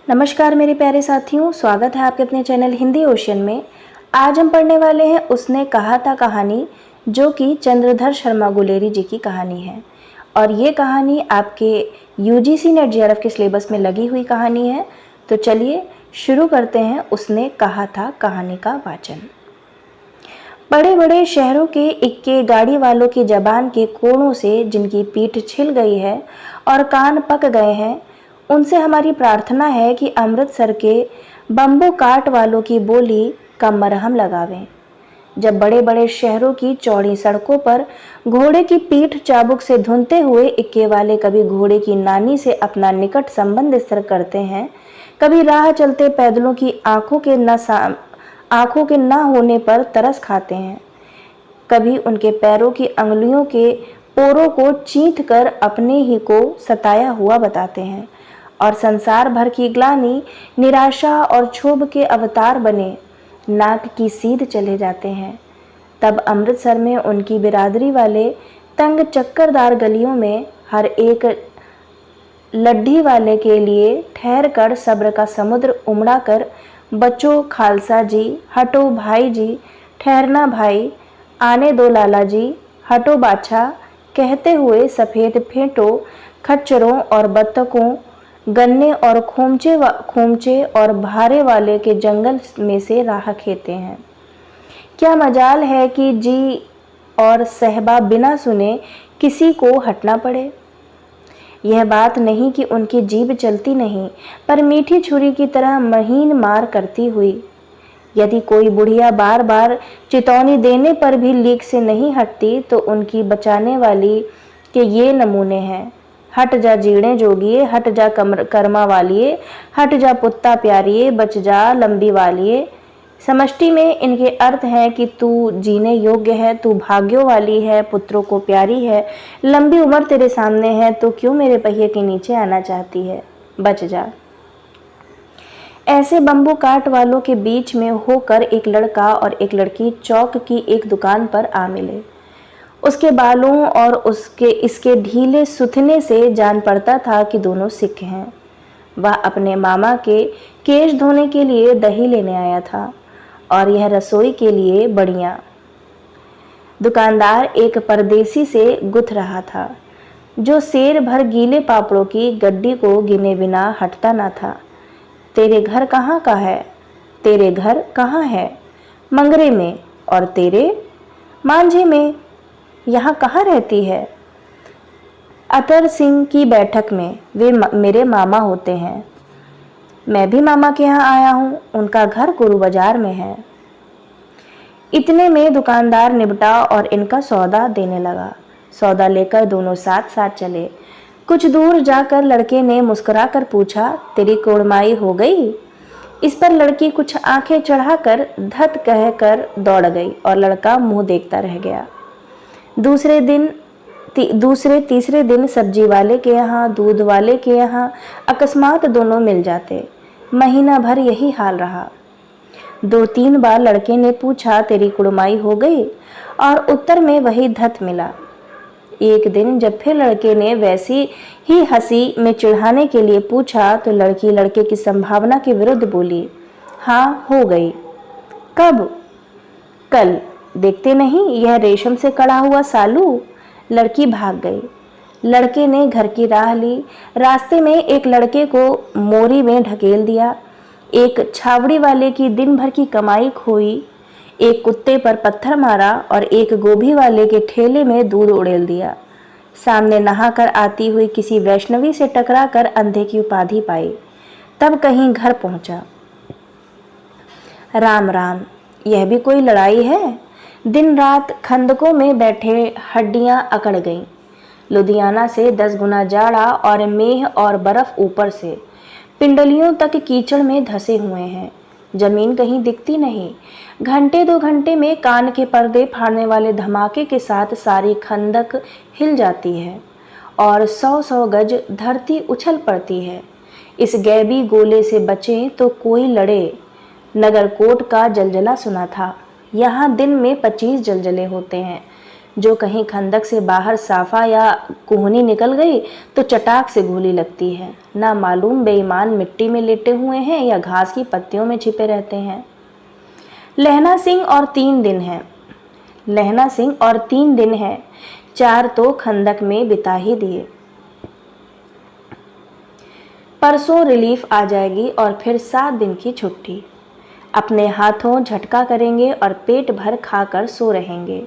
नमस्कार मेरे प्यारे साथियों, स्वागत है आपके अपने चैनल हिंदी ओशन में। आज हम पढ़ने वाले हैं उसने कहा था कहानी, जो कि चंद्रधर शर्मा गुलेरी जी की कहानी है। और ये कहानी आपके यूजीसी नेट जेआरएफ के सिलेबस में लगी हुई कहानी है। तो चलिए शुरू करते हैं उसने कहा था कहानी का वाचन। बड़े बड़े शहरों के इक्के गाड़ी वालों की जबान के कोड़ों से जिनकी पीठ छिल गई है और कान पक गए हैं, उनसे हमारी प्रार्थना है कि अमृतसर के बम्बू काट वालों की बोली का मरहम लगावें। जब बड़े बड़े शहरों की चौड़ी सड़कों पर घोड़े की पीठ चाबुक से धुनते हुए इक्के वाले कभी घोड़े की नानी से अपना निकट संबंध स्थिर करते हैं, कभी राह चलते पैदलों की आंखों के न होने पर तरस खाते हैं, कभी उनके पैरों की अंगुलियों के पोरों को चींथ कर अपने ही को सताया हुआ बताते हैं और संसार भर की ग्लानि, निराशा और क्षोभ के अवतार बने नाक की सीध चले जाते हैं। तब अमृतसर में उनकी बिरादरी वाले तंग चक्करदार गलियों में हर एक लड्ढी वाले के लिए ठहर कर सब्र का समुद्र उमड़ा कर बच्चों खालसा जी, हटो भाई जी, ठहरना भाई, आने दो लाला जी, हटो बाछा कहते हुए सफ़ेद फेंटों, खच्चरों और बत्तखों, गन्ने और खोमचे और भारे वाले के जंगल में से राह खेते हैं। क्या मजाल है कि जी और सहबा बिना सुने किसी को हटना पड़े। यह बात नहीं कि उनकी जीभ चलती नहीं, पर मीठी छुरी की तरह महीन मार करती हुई। यदि कोई बुढ़िया बार बार चेतावनी देने पर भी लीक से नहीं हटती, तो उनकी बचाने वाली के ये नमूने हैं। हट जा जीणे जोगिए, हट जा कर्मा वालिए, हट जा पुत्ता प्यारिए, बच जा लंबी वालिए। समष्टि में इनके अर्थ हैं कि तू जीने योग्य है, तू भाग्यों वाली है, पुत्रों को प्यारी है, लंबी उम्र तेरे सामने है, तो क्यों मेरे पहिए के नीचे आना चाहती है, बच जा। ऐसे बम्बू काट वालों के बीच में होकर एक लड़का और एक लड़की चौक की एक दुकान पर आ मिले। उसके बालों और इसके ढीले सुथने से जान पड़ता था कि दोनों सिख हैं। वह अपने मामा के केश धोने के लिए दही लेने आया था और यह रसोई के लिए बढ़िया। दुकानदार एक परदेसी से गुथ रहा था, जो शेर भर गीले पापड़ों की गड्डी को गिने बिना हटता न था। तेरे घर कहाँ का है? तेरे घर कहाँ है? मंगरे में। और तेरे? मांझे में। यहाँ कहाँ रहती है? अतर सिंह की बैठक में, वे मेरे मामा होते हैं। मैं भी मामा के यहाँ आया हूँ, उनका घर गुरु बाजार में है। इतने में दुकानदार निपटा और इनका सौदा देने लगा। सौदा लेकर दोनों साथ साथ चले। कुछ दूर जाकर लड़के ने मुस्कुराकर पूछा, तेरी कोड़माई हो गई? इस पर लड़की कुछ आंखें चढ़ाकर धत कहकर दौड़ गई और लड़का मुंह देखता रह गया। तीसरे दिन सब्जी वाले के यहाँ, दूध वाले के यहाँ अकस्मात दोनों मिल जाते। महीना भर यही हाल रहा। 2-3 बार लड़के ने पूछा, तेरी कुड़माई हो गई? और उत्तर में वही धत मिला। एक दिन जब फिर लड़के ने वैसी ही हंसी में चिढ़ाने के लिए पूछा, तो लड़की लड़के की संभावना के विरुद्ध बोली, हाँ हो गई। कब? कल। देखते नहीं यह रेशम से कड़ा हुआ सालू? लड़की भाग गई। लड़के ने घर की राह ली। रास्ते में एक लड़के को मोरी में ढकेल दिया, एक छावड़ी वाले की दिन भर की कमाई खोई, एक कुत्ते पर पत्थर मारा और एक गोभी वाले के ठेले में दूध उड़ेल दिया। सामने नहाकर आती हुई किसी वैष्णवी से टकराकर अंधे की उपाधि पाई। तब कहीं घर पहुंचा। राम राम, यह भी कोई लड़ाई है? दिन रात खंदकों में बैठे हड्डियां अकड़ गईं। लुधियाना से 10 गुना जाड़ा और मेह और बर्फ ऊपर से पिंडलियों तक कीचड़ में धसे हुए हैं। जमीन कहीं दिखती नहीं। घंटे 2 घंटे में कान के पर्दे फाड़ने वाले धमाके के साथ सारी खंदक हिल जाती है और 100-100 गज धरती उछल पड़ती है। इस गैबी गोले से बचें तो कोई लड़े। नगरकोट का जलजला सुना था। यहाँ दिन में 25 जलजले होते हैं। जो कहीं खंदक से बाहर साफा या कोहनी निकल गई तो चटाक से गोली लगती है। ना मालूम बेईमान मिट्टी में लेटे हुए हैं या घास की पत्तियों में छिपे रहते हैं। लहना सिंह और 3 दिन है। लहना सिंह और 3 दिन है, 4 तो खंदक में बिता ही दिए। परसों रिलीफ आ जाएगी और फिर 7 दिन की छुट्टी। अपने हाथों झटका करेंगे और पेट भर खाकर सो रहेंगे।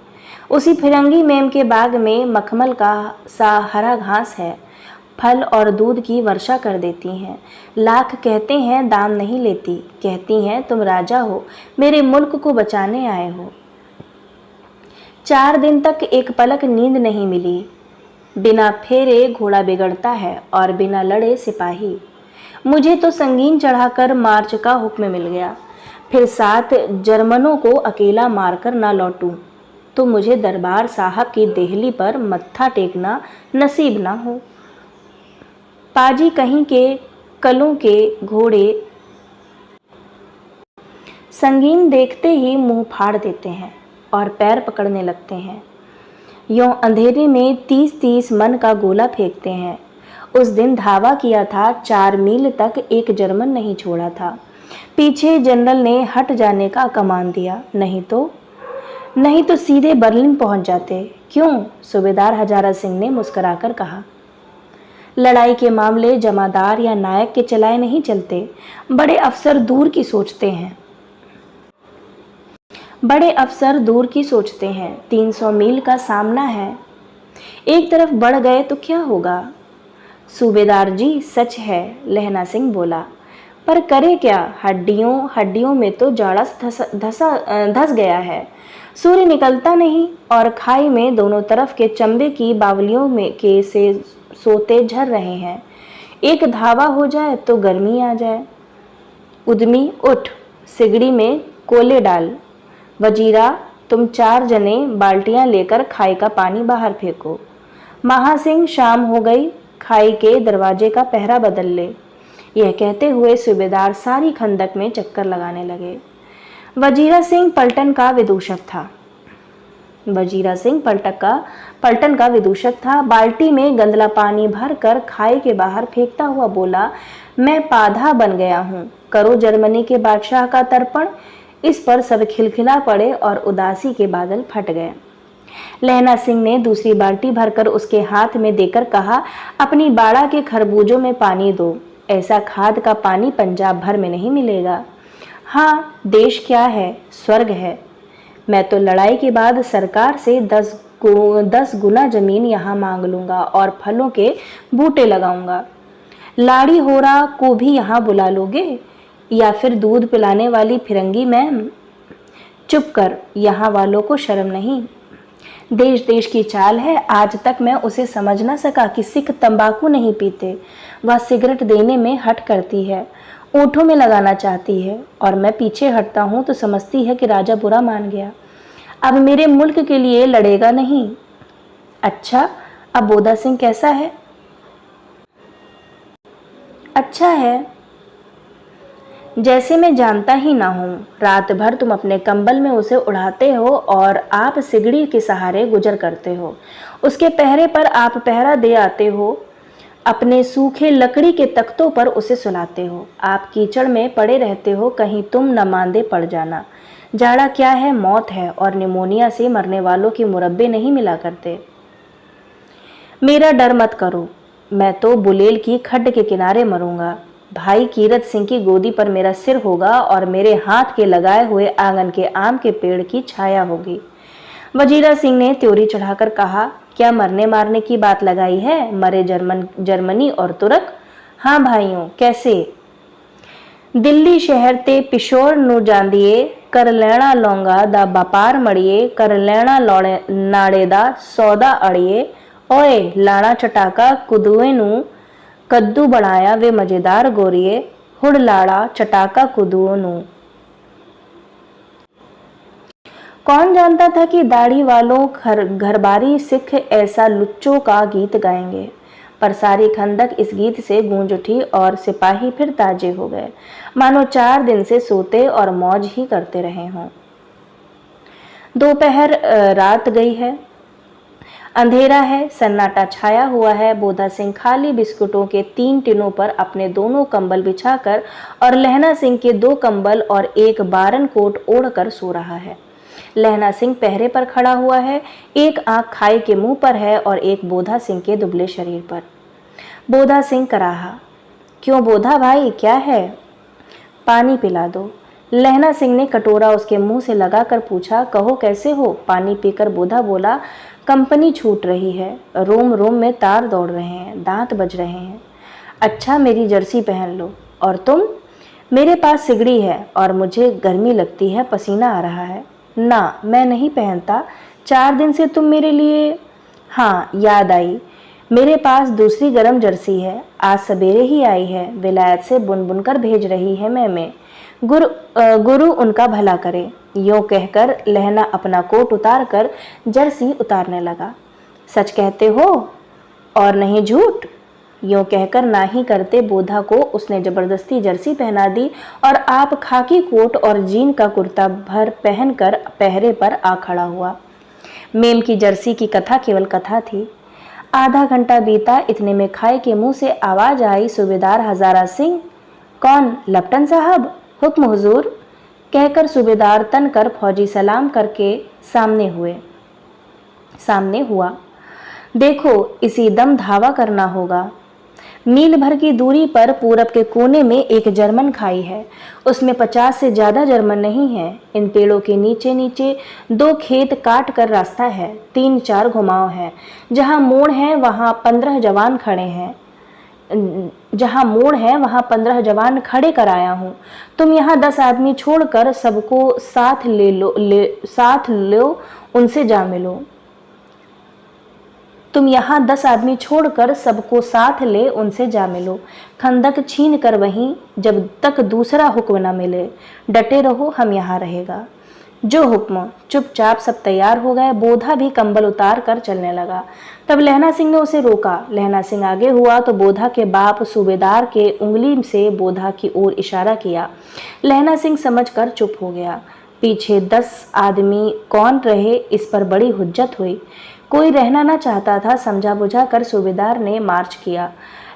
उसी फिरंगी मेम के बाग में मखमल का सा हरा घास है। फल और दूध की वर्षा कर देती हैं। लाख कहते हैं दाम नहीं लेती, कहती हैं तुम राजा हो, मेरे मुल्क को बचाने आए हो। 4 दिन तक एक पलक नींद नहीं मिली। बिना फेरे घोड़ा बिगड़ता है और बिना लड़े सिपाही। मुझे तो संगीन चढ़ाकर मार्च का हुक्म मिल गया। फिर 7 जर्मनों को अकेला मारकर ना लौटूं तो मुझे दरबार साहब की देहली पर मत्था टेकना नसीब ना हो। पाजी कहीं के कलों के घोड़े संगीन देखते ही मुंह फाड़ देते हैं और पैर पकड़ने लगते हैं। यों अंधेरे में 30-30 मन का गोला फेंकते हैं। उस दिन धावा किया था, 4 मील तक एक जर्मन नहीं छोड़ा था। पीछे जनरल ने हट जाने का कमान दिया, नहीं तो सीधे बर्लिन पहुंच जाते। क्यों? सूबेदार हजारा सिंह ने मुस्कुराकर कहा। लड़ाई के मामले जमादार या नायक के चलाए नहीं चलते। बड़े अफसर दूर की सोचते हैं। 300 मील का सामना है। एक तरफ बढ़ गए तो क्या होगा? सूबेदार जी सच है, लहना सिंह बोला, पर करे क्या? हड्डियों में तो जाड़ा धस गया है। सूर्य निकलता नहीं और खाई में दोनों तरफ के चंबे की बावलियों में के से सोते झर रहे हैं। एक धावा हो जाए तो गर्मी आ जाए। उद्यमी उठ, सिगड़ी में कोले डाल। वजीरा तुम 4 जने बाल्टियां लेकर खाई का पानी बाहर फेंको। महासिंह शाम हो गई, खाई के दरवाजे का पहरा बदल ले। यह कहते हुए सूबेदार सारी खंदक में चक्कर लगाने लगे। वजीरा सिंह पलटन का विदूषक था। बाल्टी में गंदला पानी भरकर खाई के बाहर फेंकता हुआ बोला, मैं पाधा बन गया हूँ, करो जर्मनी के बादशाह का तर्पण। इस पर सब खिलखिला पड़े और उदासी के बादल फट गए। लहना सिंह ने दूसरी बाल्टी भरकर उसके हाथ में देकर कहा, अपनी बाड़ा के खरबूजों में पानी दो। ऐसा खाद का पानी पंजाब भर में नहीं मिलेगा। हाँ, देश क्या है, स्वर्ग है। मैं तो लड़ाई के बाद सरकार से 10 गुना जमीन यहाँ मांग लूंगा और फलों के बूटे लगाऊंगा। लाड़ी होरा को भी यहाँ बुला लोगे या फिर दूध पिलाने वाली फिरंगी मैम? चुप कर, यहाँ वालों को शर्म नहीं। देश देश की चाल है। आज तक मैं उसे समझ न सका कि सिख तंबाकू नहीं पीते। वह सिगरेट देने में हट करती है, ओठों में लगाना चाहती है और मैं पीछे हटता हूँ तो समझती है कि राजा बुरा मान गया, अब मेरे मुल्क के लिए लड़ेगा नहीं। अच्छा, अब बोधा सिंह कैसा है? अच्छा है, जैसे मैं जानता ही ना हूँ। रात भर तुम अपने कंबल में उसे उड़ाते हो और आप सिगड़ी के सहारे गुजर करते हो। उसके पहरे पर आप पहरा दे आते हो। अपने सूखे लकड़ी के तख्तों पर उसे सुलाते हो। आप कीचड़ में पड़े रहते हो, कहीं तुम न मांदे पड़ जाना। जाड़ा क्या है, मौत है, और निमोनिया से मरने वालों के मुरब्बे नहीं मिला करते। मेरा डर मत करो, मैं तो बुलेल की खड्ड के किनारे मरूंगा। भाई कीरत सिंह की गोदी पर मेरा सिर होगा और मेरे हाथ के लगाए हुए आंगन के आम के पेड़ की छाया होगी। वजीरा सिंह ने त्योरी चढ़ाकर कहा, क्या मरने मारने की बात लगाई है? मरे जर्मनी और तुर्क? हाँ भाइयों, कैसे? दिल्ली शहर ते पिशोर नु जांदिए, कर लेना लौंगा दा व्यापार मड़िए, कर लेना नाड़े दा सौदा अड़िए। ओए लाना चटाका कुदुए नु कद्दू बनाया वे मजेदार गोरिए, हुड़ लाड़ा चटाका कुदुओ नु। कौन जानता था कि दाढ़ी वालों घरबारी सिख ऐसा लुच्चों का गीत गाएंगे। पर सारी खंदक इस गीत से गूंज उठी और सिपाही फिर ताजे हो गए, मानो 4 दिन से सोते और मौज ही करते रहे हों। दोपहर रात गई है। अंधेरा है, सन्नाटा छाया हुआ है। बोधा सिंह खाली बिस्कुटों के 3 टिनों पर अपने दोनों कंबल बिछाकर और लहना सिंह के 2 कंबल और एक बारन कोट ओढ़कर सो रहा है। लहना सिंह पहरे पर खड़ा हुआ है, एक आंख खाई के मुंह पर है और एक बोधा सिंह के दुबले शरीर पर। बोधा सिंह कराहा, क्यों बोधा भाई, क्या है? पानी पिला दो। लहना सिंह ने कटोरा उसके मुंह से लगाकर पूछा। कहो कैसे हो? पानी पीकर बोधा बोला, कंपनी छूट रही है, रोम रोम में तार दौड़ रहे हैं, दांत बज रहे हैं। अच्छा, मेरी जर्सी पहन लो। और तुम? मेरे पास सिगड़ी है और मुझे गर्मी लगती है, पसीना आ रहा है। ना, मैं नहीं पहनता। 4 दिन से तुम मेरे लिए। हाँ, याद आई, मेरे पास दूसरी गरम जर्सी है, आज सवेरे ही आई है, विलायत से बुन बुन कर भेज रही है मैं। गुरु उनका भला करे। यूं कहकर लहना अपना कोट उतार कर जर्सी उतारने लगा। सच कहते हो और नहीं झूठ? यूं कहकर ना ही करते बोधा को उसने जबरदस्ती जर्सी पहना दी और आप खाकी कोट और जीन का कुर्ता भर पहनकर पहरे पर आ खड़ा हुआ। मेम की जर्सी की कथा केवल कथा थी। आधा घंटा बीता, इतने में खाए के मुंह से आवाज आई, सूबेदार हजारा सिंह। कौन? लप्टन साहब। हुक्म हुजूर, कहकर सूबेदार तनकर फौजी सलाम करके सामने हुआ। देखो, इसी दम धावा करना होगा। मील भर की दूरी पर पूरब के कोने में एक जर्मन खाई है, उसमें 50 से ज्यादा जर्मन नहीं है। इन पेड़ों के नीचे नीचे 2 खेत काट कर रास्ता है, 3-4 घुमाव है। जहाँ मोड़ है वहाँ 15 जवान खड़े कराया हूँ। तुम यहाँ 10 आदमी छोड़कर सबको साथ लो, उनसे जा मिलो। खंदक छीन कर वहीं, जब तक दूसरा हुक्म न मिले। डटे रहो, हम यहाँ रहेगा। जो हुक्म। चुपचाप सब तैयार हो गए। बोधा भी कंबल उतार कर चलने लगा। तब लहना सिंह ने उसे रोका। लहना सिंह आगे हुआ तो बोधा के बाप सूबेदार के उंगली से बोधा की ओर इशारा किया। लहना सिंह समझकर चुप हो गया। पीछे 10 आदमी कौन रहे, इस पर बड़ी हुज्जत हुई। कोई रहना न चाहता था। समझा बुझा कर सूबेदार ने मार्च किया।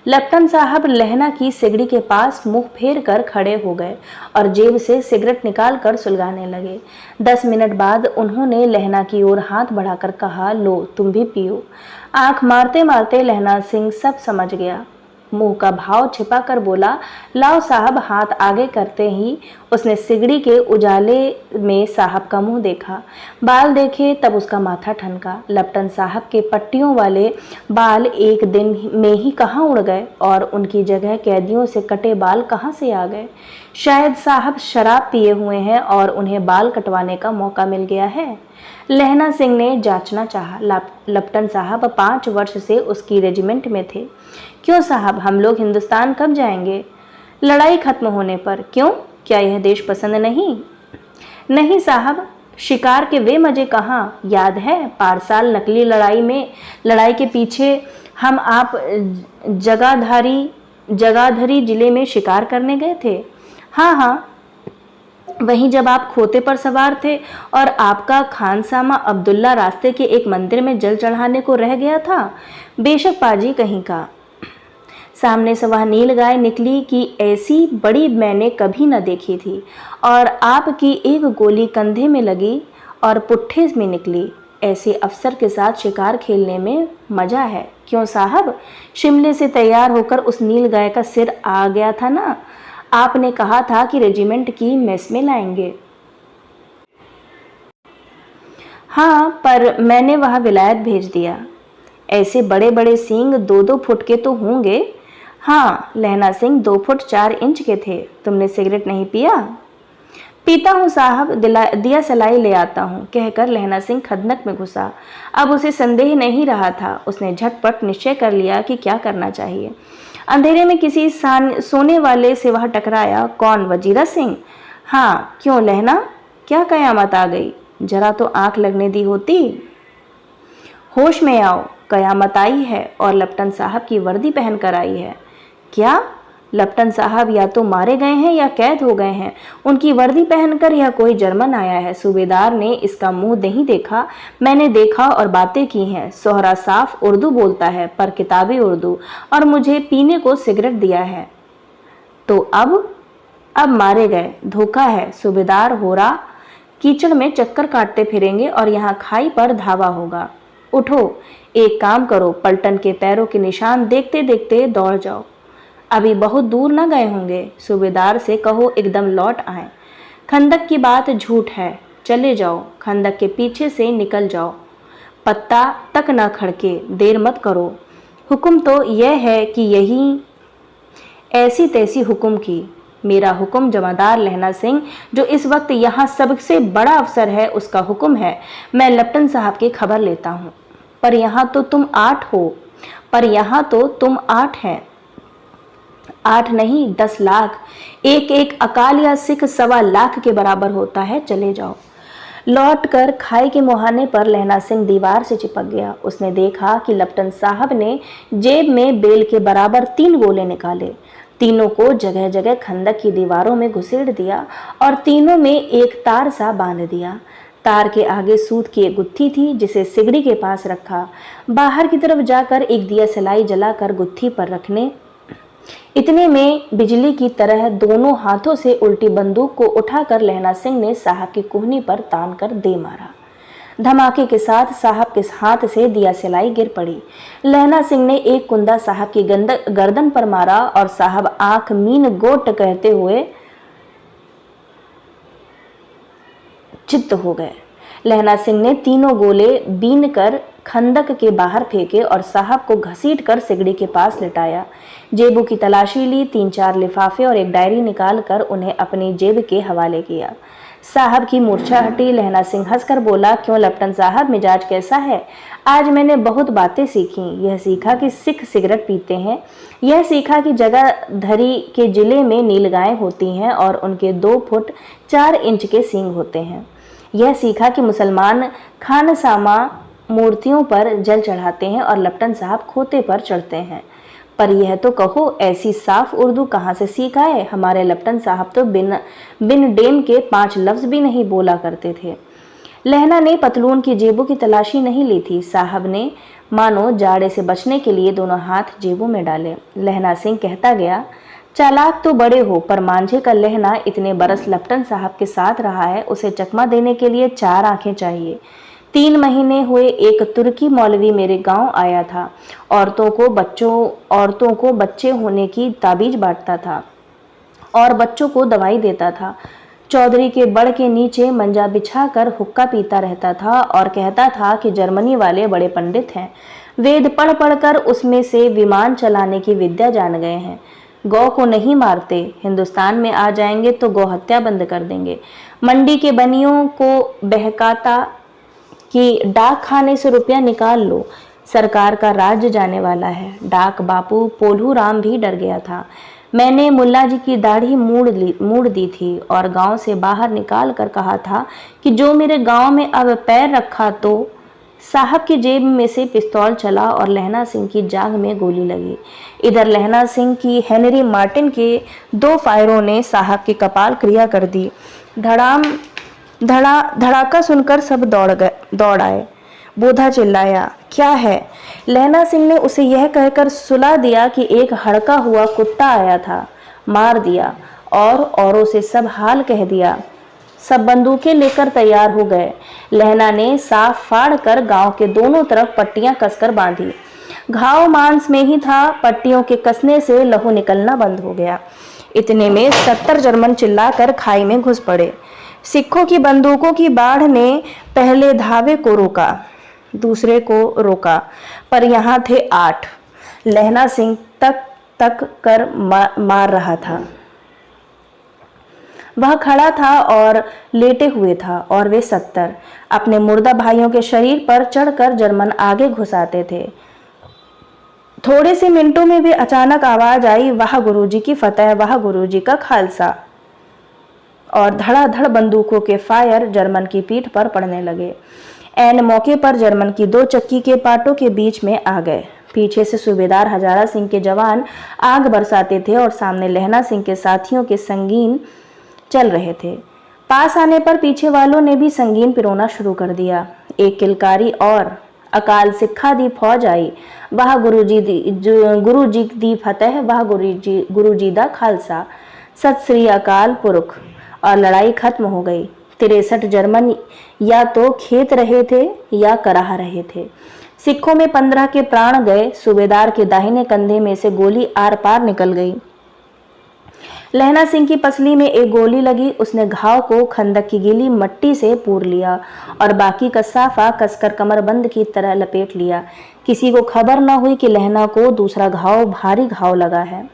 लप्टन साहब लहना की सिगड़ी के पास मुंह फेर कर खड़े हो गए और जेब से सिगरेट निकाल कर सुलगाने लगे। 10 मिनट बाद उन्होंने लहना की ओर हाथ बढ़ाकर कहा, लो तुम भी पियो। आंख मारते मारते लहना सिंह सब समझ गया। मुंह का भाव छिपा कर बोला, लाओ साहब। हाथ आगे करते ही उसने सिगड़ी के उजाले में साहब का मुंह देखा, बाल देखे, तब उसका माथा ठनका। लप्टन साहब के पट्टियों वाले बाल एक दिन में ही कहाँ उड़ गए और उनकी जगह कैदियों से कटे बाल कहाँ से आ गए? शायद साहब शराब पिए हुए हैं और उन्हें बाल कटवाने का मौका मिल गया है। लहना सिंह ने जांचना चाहा। लप्टन साहब 5 वर्ष से उसकी रेजिमेंट में थे। क्यों साहब, हम लोग हिंदुस्तान कब जाएंगे? लड़ाई खत्म होने पर। क्यों, क्या यह देश पसंद नहीं? नहीं साहब, शिकार के वे मजे कहाँ? याद है पारसाल नकली लड़ाई के पीछे हम आप जगाधरी जिले में शिकार करने गए थे। हाँ, वहीं जब आप खोते पर सवार थे और आपका खानसामा अब्दुल्ला रास्ते के एक मंदिर में जल चढ़ाने को रह गया था। बेशक पाजी कहीं का। सामने से वह नील गाय निकली कि ऐसी बड़ी मैंने कभी न देखी थी और आपकी एक गोली कंधे में लगी और पुट्ठे में निकली। ऐसे अफसर के साथ शिकार खेलने में मजा है। क्यों साहब, शिमले से तैयार होकर उस नील गाय का सिर आ गया था ना। आपने कहा था कि रेजिमेंट की मेस में लाएंगे। हाँ, पर मैंने वह विलायत भेज दिया। ऐसे बड़े बड़े सींग 2-2 फुट के तो होंगे। हाँ, लहना सिंह 2 फुट 4 इंच के थे। तुमने सिगरेट नहीं पिया? पीता हूँ साहब, दिया सलाई ले आता हूँ, कहकर लहना सिंह खदनक में घुसा। अब उसे संदेह नहीं रहा था। उसने झटपट निश्चय कर लिया कि क्या करना चाहिए। अंधेरे में किसी सोने वाले से वह टकराया। कौन? वजीरा सिंह। हाँ, क्यों लहना, क्या कयामत आ गई? जरा तो आंख लगने दी होती। होश में आओ, कयामत आई है और लप्टन साहब की वर्दी पहन कर आई है। क्या? लेफ्टिनेंट साहब या तो मारे गए हैं या कैद हो गए हैं। उनकी वर्दी पहनकर यह कोई जर्मन आया है। सूबेदार ने इसका मुंह नहीं देखा, मैंने देखा और बातें की हैं। सोहरा साफ उर्दू बोलता है, पर किताबी उर्दू, और मुझे पीने को सिगरेट दिया है। तो अब मारे गए, धोखा है। सूबेदार होरा कीचड़ में चक्कर काटते फिरेंगे और यहाँ खाई पर धावा होगा। उठो, एक काम करो, पलटन के पैरों के निशान देखते देखते दौड़ जाओ। अभी बहुत दूर न गए होंगे। सूबेदार से कहो एकदम लौट आए। खंदक की बात झूठ है, चले जाओ, खंदक के पीछे से निकल जाओ, पत्ता तक न खड़के, देर मत करो। हुक्म तो यह है कि यही ऐसी तैसी हुक्म की। मेरा हुक्म जमादार लहना सिंह, जो इस वक्त यहाँ सबसे बड़ा अफसर है, उसका हुक्म है। मैं लेफ्टिनेंट साहब की खबर लेता हूँ। पर यहाँ तो तुम 8 हो। पर यहाँ तो तुम 8 हैं। 8 नहीं, 10 लाख। एक एक अकाल या सिख 1.25 लाख के बराबर होता है। चले जाओ। लौटकर खाई के मुहाने पर लहना सिंह दीवार से चिपक गया। उसने देखा कि लेफ्टिनेंट साहब ने जेब में बेल के बराबर 3 गोले निकाले। तीनों को जगह जगह खंदक की दीवारों में घुसेड़ दिया और तीनों में एक तार सा बांध दिया। तार के आगे सूत की एक गुत्थी थी, जिसे सिगड़ी के पास रखा। बाहर की तरफ जाकर एक दिया सलाई जलाकर गुत्थी पर रखने। इतने में बिजली की तरह दोनों हाथों से उल्टी बंदूक को उठाकर लहना सिंह ने साहब की कुहनी पर तान कर दे मारा। धमाके के साथ साहब के हाथ से दिया सलाई गिर पड़ी। लहना सिंह ने एक कुंदा साहब की गर्दन पर मारा और साहब आंख मीन गोट कहते हुए चित्त हो गए। लहना सिंह ने तीनों गोले बीन कर खंदक के बाहर फेंके और साहब को घसीट कर सिगड़ी के पास लिटाया। जेबों की तलाशी ली, 3-4 लिफाफे और एक डायरी निकाल कर उन्हें अपनी जेब के हवाले किया। साहब की मूर्छा हटी। लहना सिंह हंसकर बोला, क्यों लेफ्टिनेंट साहब, मिजाज कैसा है? आज मैंने बहुत बातें सीखी। यह सीखा कि सिख सिगरेट पीते हैं। यह सीखा कि जगाधरी के जिले में नीलगायें होती हैं और उनके 2 फुट 4 इंच के सींग होते हैं। यह सीखा कि मुसलमान खानसामा मूर्तियों पर जल चढ़ाते हैं और लेफ्टिनेंट साहब खोते पर चढ़ते हैं। पर यह तो कहो, ऐसी साफ उर्दू कहाँ से सीखा है? हमारे लेफ्टिनेंट साहब तो बिन डेम के 5 लफ्ज भी नहीं बोला करते थे। लहना ने पतलून की जेबों की तलाशी नहीं ली थी। साहब ने मानो जाड़े से बचने के लिए दोनों हाथ जेबों में डाले। लहना सिंह कहता गया, चालाक तो बड़े हो, पर मांझे का लहना इतने बरस लेफ्टिनेंट साहब के साथ रहा है, उसे चकमा देने के लिए 4 आंखें चाहिए। 3 महीने हुए एक तुर्की मौलवी मेरे गांव आया था। औरतों को बच्चे होने की ताबीज बांटता था और बच्चों को दवाई देता था। चौधरी के बड़ के नीचे मंजा बिछाकर हुक्का पीता रहता था और कहता था कि जर्मनी वाले बड़े पंडित हैं। वेद पढ़ पढ़कर उसमें से विमान चलाने की विद्या जान गए हैं। गौ को नहीं मारते, हिंदुस्तान में आ जाएंगे तो गौ हत्या बंद कर देंगे। मंडी के बनियों को बहकाता कि डाक खाने से रुपया निकाल लो, सरकार का राज्य जाने वाला है। डाक बापू पोलू राम भी डर गया था। मैंने मुल्ला जी की दाढ़ी मूड़ दी थी और गांव से बाहर निकाल कर कहा था कि जो मेरे गांव में अब पैर रखा तो। साहब की जेब में से पिस्तौल चला और लहना सिंह की जांघ में गोली लगी। इधर लहना सिंह की हेनरी मार्टिन के 2 फायरों ने साहब की कपाल क्रिया कर दी। धड़ाका सुनकर सब दौड़ आए। बोधा चिल्लाया, क्या है? लहना सिंह ने उसे यह कहकर सुला दिया कि एक हड़का हुआ कुत्ता आया था, मार दिया और औरों से सब हाल कह दिया। सब बंदूकें लेकर तैयार हो गए। लहना ने साफ फाड़ कर गांव के दोनों तरफ पट्टियां कसकर बांधी। घाव मांस में ही था। पट्टियों के कसने से लहू निकलना बंद हो गया। इतने में 70 जर्मन चिल्लाकर खाई में घुस पड़े। सिखों की बंदूकों की बाढ़ ने पहले धावे को रोका, दूसरे को रोका, पर यहाँ थे 8। लहना सिंह तक कर मार रहा था। वह खड़ा था और लेटे हुए था और वे 70 अपने मुर्दा भाइयों के शरीर पर चढ़कर जर्मन आगे घुसाते थे। थोड़े से मिनटों में भी अचानक आवाज आई, वाह गुरुजी की फतेह, वाह गुरुजी का खालसा। और धड़ाधड़ बंदूकों के फायर जर्मन की पीठ पर पड़ने लगे। ऐन मौके पर जर्मन की 2 चक्की के पाटों के बीच में आ गए। पीछे से सूबेदार हजारा सिंह के जवान आग बरसाते थे और सामने लहना सिंह के साथियों के संगीन चल रहे थे। पास आने पर पीछे वालों ने भी संगीन पिरोना शुरू कर दिया। एक किलकारी और अकाल सिक्खा दी फौज आई, वाह गुरुजी दी फतेह, वाह गुरुजी दा खालसा, सत श्री अकाल पुरख। और लड़ाई खत्म हो गई। 63 जर्मन या तो खेत रहे थे या कराह रहे थे। सिखों में 15 के प्राण गए। सूबेदार के दाहिने कंधे में से गोली आर पार निकल गई। लहना सिंह की पसली में एक गोली लगी। उसने घाव को खंदक की गीली मट्टी से पूर लिया और बाकी का साफा कसकर कमरबंद की तरह लपेट लिया। किसी को खबर न हुई कि लहना को दूसरा घाव, भारी घाव लगा है।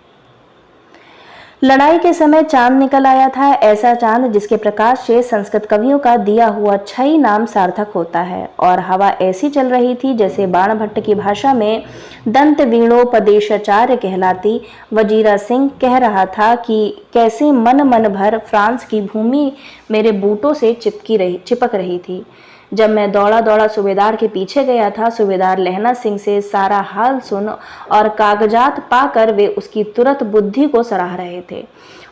लड़ाई के समय चांद निकल आया था, ऐसा चांद जिसके प्रकाश से संस्कृत कवियों का दिया हुआ छई नाम सार्थक होता है। और हवा ऐसी चल रही थी जैसे बाणभट्ट की भाषा में दंत वीणोपदेशाचार्य कहलाती। वजीरा सिंह कह रहा था कि कैसे मन भर फ्रांस की भूमि मेरे बूटों से चिपक रही थी। जब मैं दौड़ा दौड़ा सूबेदार के पीछे गया था, सूबेदार लहना सिंह से सारा हाल सुन और कागजात पाकर वे उसकी तुरंत बुद्धि को सराह रहे थे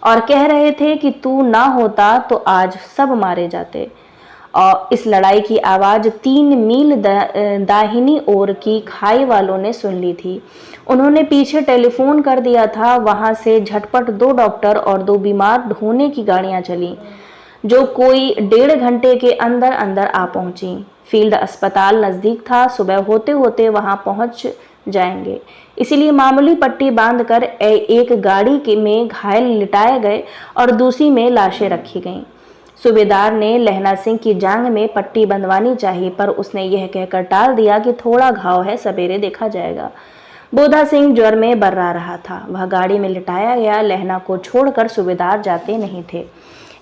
और कह रहे थे कि तू ना होता तो आज सब मारे जाते। और इस लड़ाई की आवाज़ 3 मील दाहिनी ओर की खाई वालों ने सुन ली थी। उन्होंने पीछे टेलीफोन कर दिया था। वहां से झटपट 2 डॉक्टर और 2 बीमार ढोने की गाड़ियां चली जो कोई 1.5 घंटे के अंदर अंदर आ पहुंची। फील्ड अस्पताल नज़दीक था। सुबह होते होते वहां पहुंच जाएंगे, इसलिए मामूली पट्टी बांधकर एक गाड़ी में घायल लिटाए गए और दूसरी में लाशें रखी गईं। सूबेदार ने लहना सिंह की जांघ में पट्टी बंधवानी चाहिए, पर उसने यह कहकर टाल दिया कि थोड़ा घाव है, सवेरे देखा जाएगा। बोधा सिंह ज्वर में बर्रा रहा था। वह गाड़ी में लिटाया गया। लहना को छोड़कर सूबेदार जाते नहीं थे।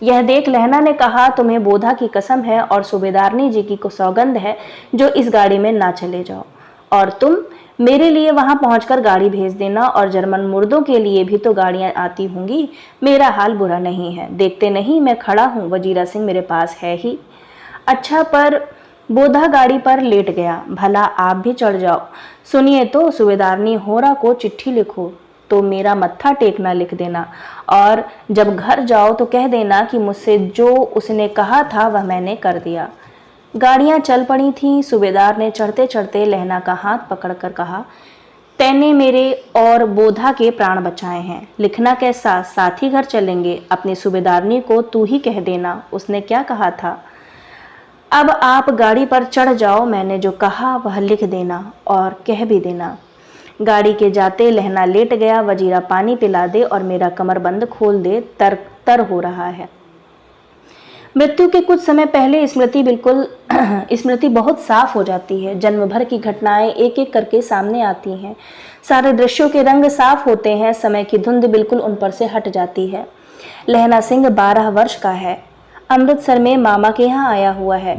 यह देख लहना ने कहा, तुम्हें बोधा की कसम है और सूबेदारनी जी की सौगंध है जो इस गाड़ी में ना चले जाओ, और तुम मेरे लिए वहां पहुंचकर गाड़ी भेज देना। और जर्मन मुर्दों के लिए भी तो गाड़ियां आती होंगी। मेरा हाल बुरा नहीं है, देखते नहीं मैं खड़ा हूं, वजीरा सिंह मेरे पास है ही। अच्छा, पर बोधा गाड़ी पर लेट गया। भला आप भी चढ़ जाओ। सुनिए तो, सूबेदारनी होरा को चिट्ठी लिखो तो मेरा मत्था टेकना लिख देना, और जब घर जाओ तो कह देना कि मुझसे जो उसने कहा था वह मैंने कर दिया। गाड़ियां चल पड़ी थीं। सूबेदार ने चढ़ते चढ़ते लहना का हाथ पकड़कर कहा, तैने मेरे और बोधा के प्राण बचाए हैं। लिखना कैसा, साथ ही घर चलेंगे। अपनी सूबेदारनी को तू ही कह देना उसने क्या कहा था। अब आप गाड़ी पर चढ़ जाओ, मैंने जो कहा वह लिख देना और कह भी देना। गाड़ी के जाते लहना लेट गया। वजीरा पानी पिला दे और मेरा कमरबंद खोल दे, तर हो रहा है। मृत्यु के कुछ समय पहले स्मृति बहुत साफ हो जाती है। जन्म भर की घटनाएं एक एक करके सामने आती हैं। सारे दृश्यों के रंग साफ होते हैं। समय की धुंध बिल्कुल उन पर से हट जाती है। लहना सिंह 12 वर्ष का है। अमृतसर में मामा के यहाँ आया हुआ है।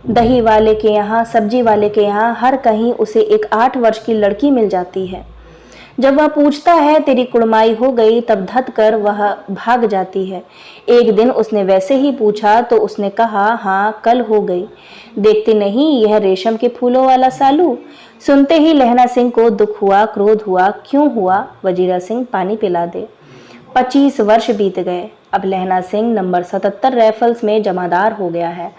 दही वाले के यहाँ, सब्जी वाले के यहाँ, हर कहीं उसे एक 8 वर्ष की लड़की मिल जाती है। जब वह पूछता है तेरी कुड़माई हो गई, तब धत कर वह भाग जाती है। एक दिन उसने वैसे ही पूछा तो उसने कहा, हाँ कल हो गई। देखते नहीं यह रेशम के फूलों वाला सालू। सुनते ही लहना सिंह को दुख हुआ, क्रोध हुआ। क्यों हुआ? वजीरा सिंह पानी पिला दे। 25 वर्ष बीत गए। अब लहना सिंह नंबर 77 राइफल्स में जमादार हो गया है।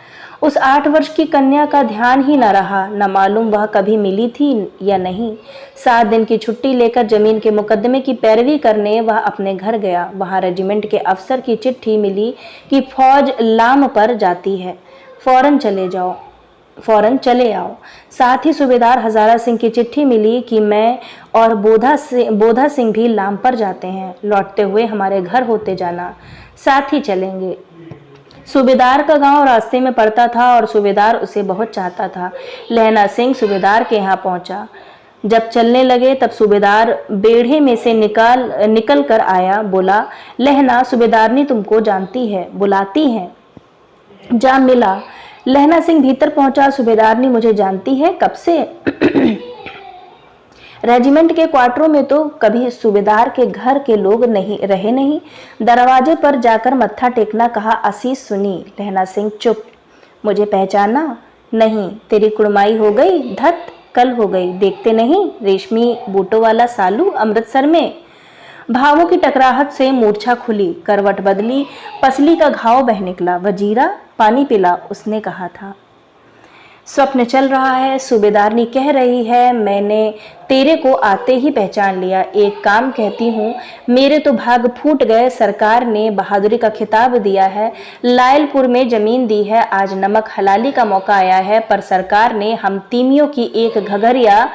उस 8 वर्ष की कन्या का ध्यान ही न रहा। न मालूम वह कभी मिली थी या नहीं। 7 दिन की छुट्टी लेकर जमीन के मुकदमे की पैरवी करने वह अपने घर गया। वहां रेजिमेंट के अफसर की चिट्ठी मिली कि फौज लाम पर जाती है, फौरन चले आओ। साथ ही सूबेदार हजारा सिंह की चिट्ठी मिली कि मैं और बोधा सिंह भी लाम पर जाते हैं। लौटते हुए हमारे घर होते जाना, साथ ही चलेंगे। सूबेदार का गांव रास्ते में पड़ता था और सूबेदार उसे बहुत चाहता था। लहना सिंह सूबेदार के यहाँ पहुंचा। जब चलने लगे तब सूबेदार बेढ़े में से निकल कर आया। बोला, लहना सूबेदारनी तुमको जानती है, बुलाती है, जा मिला। लहना सिंह भीतर पहुंचा। सूबेदारनी मुझे जानती है, कब से? रेजिमेंट के क्वार्टरों में तो कभी सूबेदार के घर के लोग नहीं। दरवाजे पर जाकर मत्था टेकना कहा। असीस सुनी। लहना सिंह चुप। मुझे पहचाना नहीं? तेरी कुड़माई हो गई, धत। कल हो गई, देखते नहीं रेशमी बूटों वाला सालू अमृतसर में। भावों की टकराहट से मूर्छा खुली, करवट बदली, पसली का घाव बह निकला। वजीरा पानी पिला, उसने कहा था। स्वप्न चल रहा है, सूबेदारनी कह रही है, मैंने तेरे को आते ही पहचान लिया। एक काम कहती हूँ, मेरे तो भाग फूट गए। सरकार ने बहादुरी का खिताब दिया है, लायलपुर में जमीन दी है, आज नमक हलाली का मौका आया है, पर सरकार ने हम तीमियों की एक घघरिया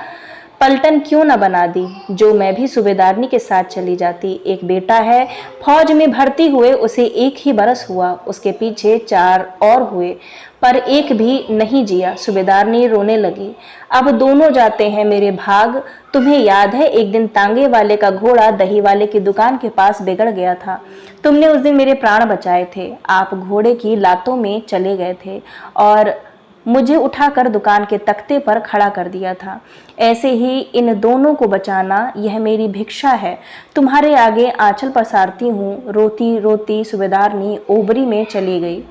पलटन क्यों न बना दी, जो मैं भी सूबेदारनी के साथ चली जाती। एक बेटा है, फौज में भर्ती हुए उसे 1 ही बरस हुआ, उसके पीछे 4 और हुए, पर एक भी नहीं जिया। सूबेदारनी रोने लगी। अब दोनों जाते हैं मेरे भाग। तुम्हें याद है एक दिन तांगे वाले का घोड़ा दही वाले की दुकान के पास बिगड़ गया था, तुमने उस दिन मेरे प्राण बचाए थे। आप घोड़े की लातों में चले गए थे और मुझे उठाकर दुकान के तख्ते पर खड़ा कर दिया था। ऐसे ही इन दोनों को बचाना, यह मेरी भिक्षा है। तुम्हारे आगे आंचल पसारती हूँ। रोती रोती सूबेदारनी ओबरी में चली गई।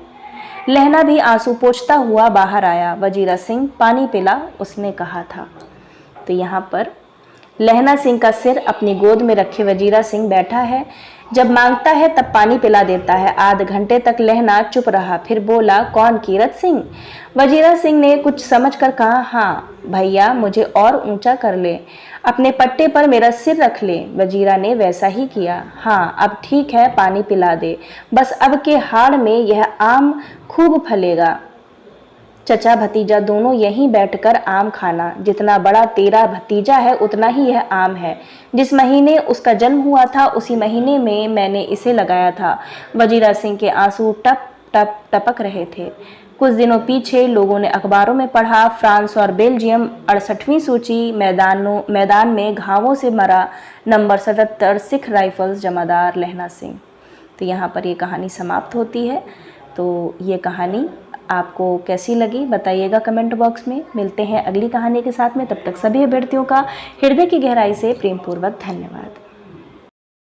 लहना भी आंसू पोंछता हुआ बाहर आया। वजीरा सिंह पानी पिला, उसने कहा था। तो यहाँ पर लहना सिंह का सिर अपनी गोद में रखे वजीरा सिंह बैठा है। जब मांगता है तब पानी पिला देता है। आध घंटे तक लहना चुप रहा, फिर बोला, कौन, कीरत सिंह? वजीरा सिंह ने कुछ समझकर कहा, हाँ भैया, मुझे और ऊंचा कर ले, अपने पट्टे पर मेरा सिर रख ले। वजीरा ने वैसा ही किया। हाँ अब ठीक है, पानी पिला दे, बस अब के हाड़ में यह आम खूब फलेगा। चचा भतीजा दोनों यहीं बैठकर आम खाना। जितना बड़ा तेरा भतीजा है उतना ही यह आम है। जिस महीने उसका जन्म हुआ था उसी महीने में मैंने इसे लगाया था। वजीरा सिंह के आंसू टप टप टपक रहे थे। कुछ दिनों पीछे लोगों ने अखबारों में पढ़ा, फ्रांस और बेल्जियम 68वीं सूची, मैदान में घावों से मरा, नंबर 77 सिख राइफल्स, जमादार लहना सिंह। तो यहाँ पर ये कहानी समाप्त होती है। तो ये कहानी आपको कैसी लगी बताइएगा कमेंट बॉक्स में। मिलते हैं अगली कहानी के साथ में, तब तक सभी अभ्यर्थियों का हृदय की गहराई से प्रेमपूर्वक धन्यवाद।